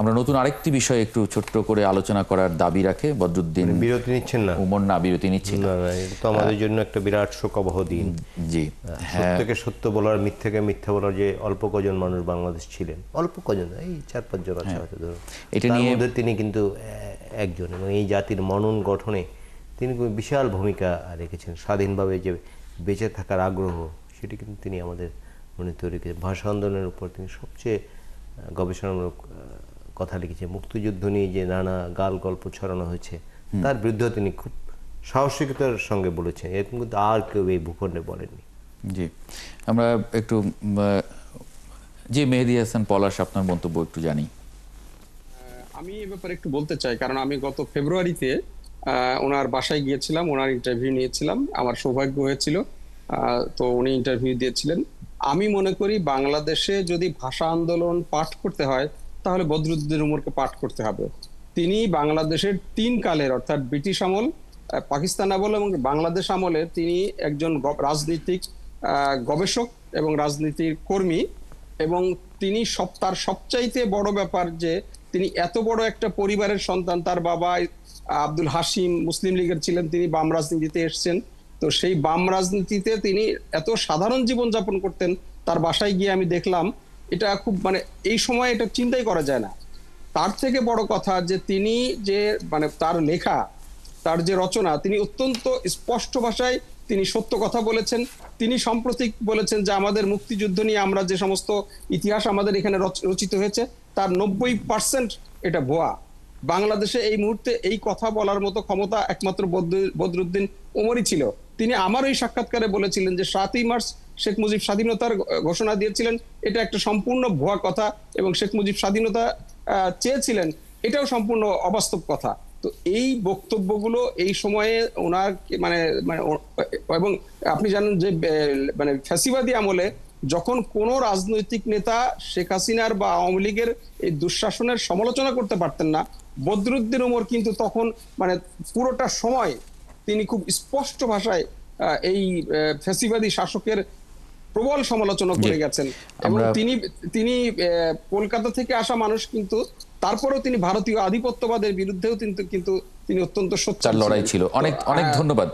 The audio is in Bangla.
আমরা নতুন আরেকটি বিষয় একটু ছোট্ট করে আলোচনা করার দাবি রাখে বদরুদ্দিন। বিরতি নিচ্ছেন না? ওমর না বিরতি নিচ্ছি না। এটা তো আমাদের জন্য একটা বিরাট শোকাবহ দিন। জি, সত্যকে সত্য বলার, মিথ্যাকে মিথ্যা বলার যে অল্প কজন মানুষ বাংলাদেশ ছিলেন, অল্প কজন, এই ৪-৫ জন আছে হয়তো ধরুন, এটা তার নিয়ে মধ্যে তিনি কিন্তু একজন, এবং এই জাতির মনন গঠনে তিনি বিশাল ভূমিকা রেখেছেন। স্বাধীনভাবে যে বেঁচে থাকার আগ্রহ, সেটি কিন্তু তিনি আমাদের মনে তৈরি করেছেন। ভাষা আন্দোলনের উপর তিনি সবচেয়ে গবেষণামূলক কথা লিখেছে। মুক্তিযুদ্ধ নিয়ে যে নানা গাল গল্প ছড়ানো হয়েছে, তার বিরুদ্ধে তিনি খুব সাহসিকতার সঙ্গে বলেছেন। এরকম কিন্তু আর কেউ এই ভূখণ্ডে বলেননি। জি, আমরা একটু যে মেহেদী হাসান পলাশ, আপনার মন্তব্য একটু জানি। আমি এ ব্যাপারে একটু বলতে চাই, কারণ আমি গত ফেব্রুয়ারিতে ওনার বাসায় গিয়েছিলাম, ওনার ইন্টারভিউ নিয়েছিলাম। আমার সৌভাগ্য হয়েছিল, তো উনি ইন্টারভিউ দিয়েছিলেন। আমি মনে করি বাংলাদেশে যদি ভাষা আন্দোলন পাঠ করতে হয়, তাহলে বদরুদ্দিন উমরকে পাঠ করতে হবে। তিনি বাংলাদেশের 3 কালের, অর্থাৎ ব্রিটিশ আমল, পাকিস্তান আমল এবং বাংলাদেশ আমলে তিনি একজন রাজনৈতিক গবেষক এবং রাজনীতির কর্মী। এবং তিনি তার সবচাইতে বড় ব্যাপার যে তিনি এত বড় একটা পরিবারের সন্তান। তার বাবা আব্দুল হাশিম মুসলিম লীগের ছিলেন, তিনি বাম রাজনীতিতে এসেছেন। তো সেই বাম রাজনীতিতে তিনি এত সাধারণ জীবন যাপন করতেন। তার বাসায় গিয়ে আমি দেখলাম, এটা খুব এই সময় এটা চিন্তাই করা যায় না। তার থেকে বড় কথা যে তিনি যে তার লেখা, তার যে রচনা, তিনি অত্যন্ত স্পষ্ট ভাষায় তিনি সত্য কথা বলেছেন। তিনি সাম্প্রতিক বলেছেন যে আমাদের মুক্তিযুদ্ধ নিয়ে আমরা যে সমস্ত ইতিহাস আমাদের এখানে রচিত হয়েছে, তার 90% এটা ভুয়া। বাংলাদেশে এই মুহূর্তে এই কথা বলার মতো ক্ষমতা একমাত্র বদরুদ্দিন উমরই ছিল। তিনি আমার এই সাক্ষাৎকারে বলেছিলেন যে 7ই মার্চ শেখ মুজিব স্বাধীনতার ঘোষণা দিয়েছিলেন, এটা একটা সম্পূর্ণ ভুয়া কথা, এবং শেখ মুজিব স্বাধীনতা চেয়েছিলেন, এটাও সম্পূর্ণ অবাস্তব কথা। তো এই বক্তব্যগুলো এই সময়ে ওনার এবং আপনি জানেন যে ফ্যাসিবাদী আমলে যখন কোন রাজনৈতিক নেতা শেখ হাসিনার বা আওয়ামী লীগের এই দুঃশাসনের সমালোচনা করতে পারতেন না, বদরুদ্দিন উমর কিন্তু তখন পুরোটা সময় তিনি খুব স্পষ্ট ভাষায় এই ফ্যাসিবাদী শাসকের প্রবল সমালোচনা করে গেছেন। এবং তিনি কলকাতা থেকে আসা মানুষ, কিন্তু তারপরেও তিনি ভারতীয় আধিপত্যবাদের বিরুদ্ধেও কিন্তু তিনি অত্যন্ত সোচ্চার লড়াই ছিল। অনেক অনেক ধন্যবাদ।